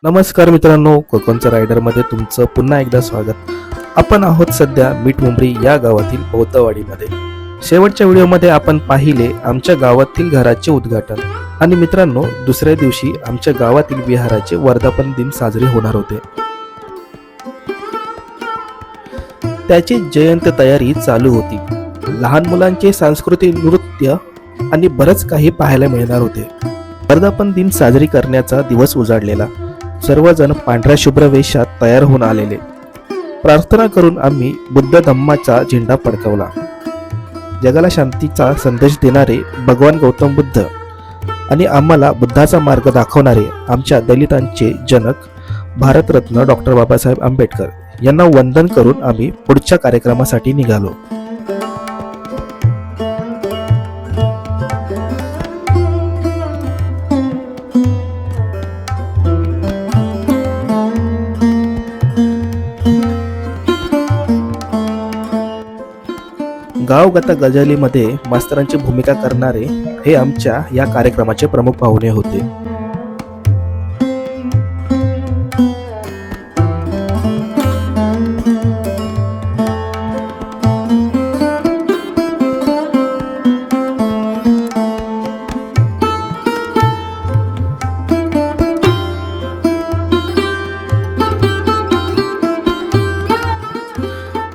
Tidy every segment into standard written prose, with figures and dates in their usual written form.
नमस्कार मित्रांनो, कोकणचं रायडरमध्ये तुमचं पुन्हा एकदा स्वागत. आपण आहोत सध्या मीठमुंबरी या गावातील बौद्धवाडीमध्ये. शेवटच्या व्हिडिओमध्ये आपण पाहिले आमच्या गावातील घराचे उद्घाटन आणि मित्रांनो, दुसऱ्या दिवशी आमच्या गावातील विहाराचे वर्धापन दिन साजरे होणार होते. त्याची जयंत तयारी चालू होती. लहान मुलांचे सांस्कृतिक नृत्य आणि बरंच काही पाहायला मिळणार होते. वर्धापन दिन साजरी करण्याचा दिवस उजाडलेला. सर्वजण पांढऱ्या शुभ्र वेशात तयार होऊन आलेले. प्रार्थना करून आम्ही बुद्ध धम्माचा झेंडा फडकवला. जगाला शांतीचा संदेश देणारे भगवान गौतम बुद्ध आणि आम्हाला बुद्धाचा मार्ग दाखवणारे आमच्या दलितांचे जनक भारतरत्न डॉक्टर बाबासाहेब आंबेडकर यांना वंदन करून आम्ही पुढच्या कार्यक्रमासाठी निघालो. गावगता गझलीमध्ये मास्तरांची भूमिका करणारे हे आमच्या या कार्यक्रमाचे प्रमुख पाहुणे होते.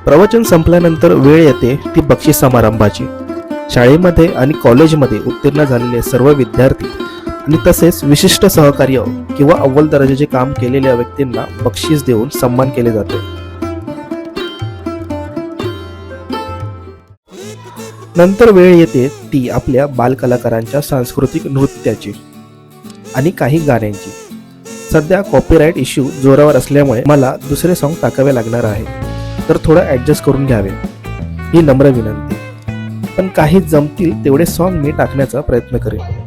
प्रवचन संपल्यानंतर वेळ येते ती बक्षीस समारंभाची. शाळेमध्ये आणि कॉलेजमध्ये उत्तीर्ण झालेले सर्व विद्यार्थी आणि तसेच विशिष्ट सहकार्य किंवा अव्वल दर्जाचे काम केलेल्या व्यक्तींना बक्षीस देऊन सन्मान केले जाते. नंतर वेळ येते ती आपल्या बालकलाकारांच्या सांस्कृतिक नृत्याची आणि काही गाण्यांची. सध्या कॉपीराइट इश्यू जोरावर असल्यामुळे मला दुसरे सॉन्ग टाकावे लागणार आहे, तर थोडं ॲडजस्ट करून घ्यावे ही नम्र विनंती. पण काही जमतील तेवढे सॉन्ग मी टाकण्याचा प्रयत्न करेन.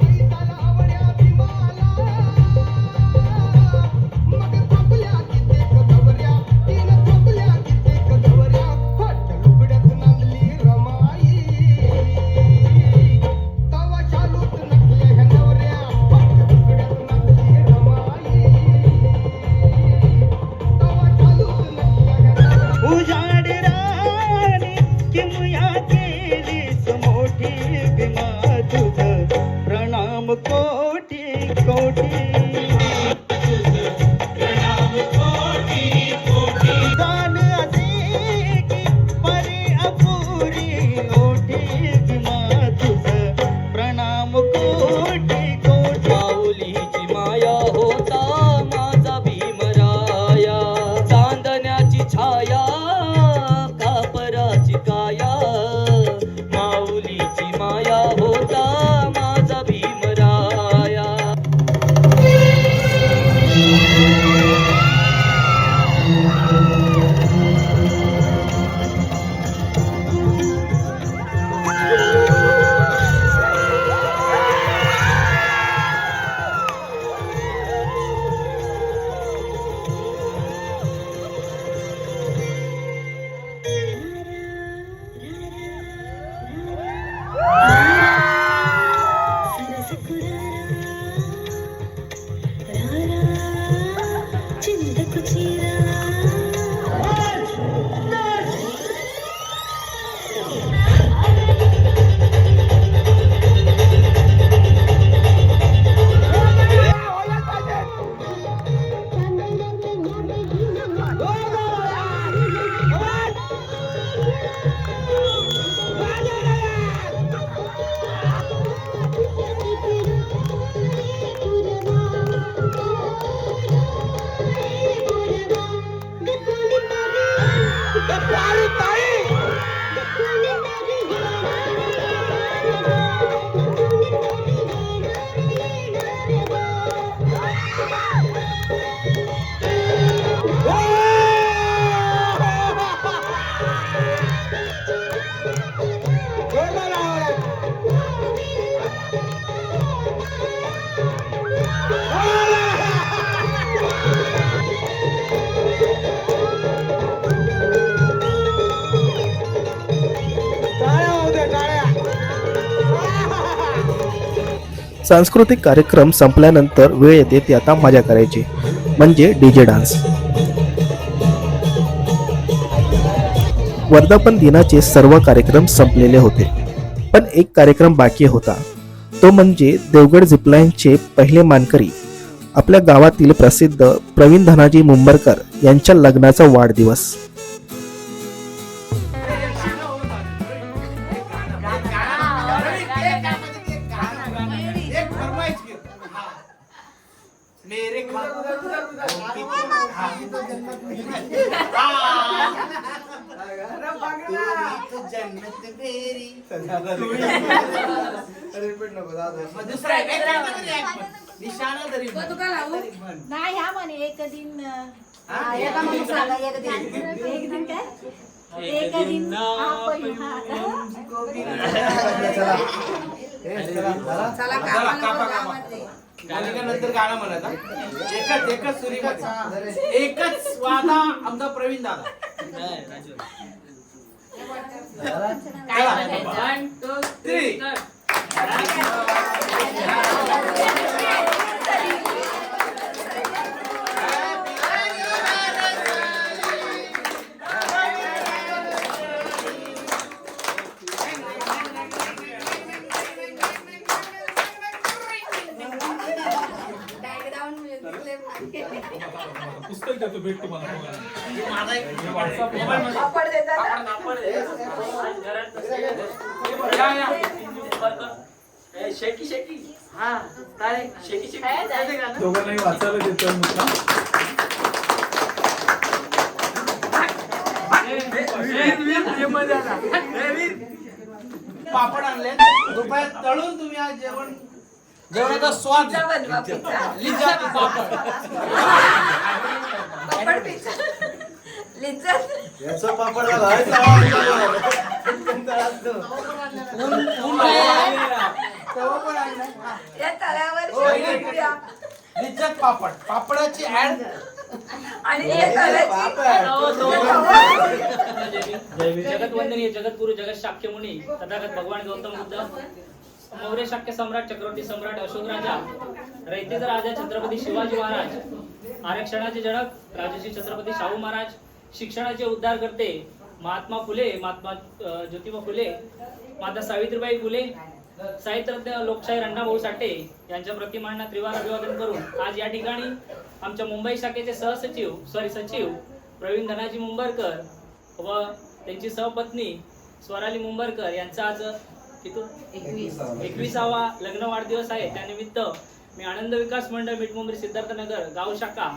सांस्कृतिक कार्यक्रम संपल्यानंतर वेळ येते ती आता मजा करायची. म्हणजे डीजे डान्स. वर्धापन दिनाचे सर्व कार्यक्रम संपलेले होते, पण एक कार्यक्रम बाकी होता. तो म्हणजे देवगड झिपलाईनचे पहिले मानकरी आपल्या गावातील प्रसिद्ध प्रवीण धनाजी मुंबरकर यांच्या लग्नाचा वाढदिवस. मेरे जन्नत मेरी निशाना तरी नाही ह्या म्हणे एक दिन एका म्हणून सांगा एक दिन काय एक दिन चला नंतर गाणं म्हणा. एकच सुरीमध्ये एकच वादा आमचा प्रवीण दादा. One two three. पुस्तक देतो भेट तुम्हाला. दोघांनाही वाचायला देतो मुद्दा. पापड आणले रुपयात तळून तुम्ही आज जेवणाचा स्वाद लिज्जत पापड. याचा पापड लिज्जत पापड. पापडाची ऍड जगतवंदनीय जगद्गुरु जगत शाक्य मुनी तथागत भगवान गौतम बुद्ध मौर्य शाक्य सम्राट चक्रवर्ती सम्राट अशोक राजा रयतेचा राजा छत्रपती शिवाजी महाराज आरक्षणाचे जनक राजर्षी छत्रपती शाहू महाराज शिक्षणाचे उद्धार करते महात्मा फुले महात्मा ज्योतिबा फुले माता सावित्रीबाई फुले साहित्यरत्न लोकशाहीर अण्णाभाऊ साठे यांच्या प्रतिमांना त्रिवार अभिवादन करून आज या ठिकाणी आमच्या मुंबई शाखेचे सचिव प्रवीण धनाजी मुंबरकर व त्यांची सहपत्नी स्वराली मुंबरकर यांचा आज 21वा लग्न वाढदिवस आहे. त्यानिमित्त मी आनंद विकास मंडळ मिठमुंबरी सिद्धार्थनगर गाव शाखा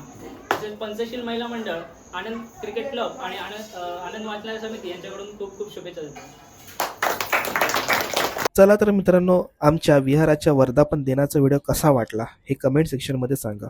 तसेच पंचशील महिला मंडळ आनंद क्रिकेट क्लब आणि आनंद वाचनालय समिती यांच्याकडून खूप खूप शुभेच्छा देतो. चला तर मित्रांनो, आमच्या विहाराच्या वर्धापन दिनाचा व्हिडिओ कसा वाटला हे कमेंट सेक्शन मध्ये सांगा.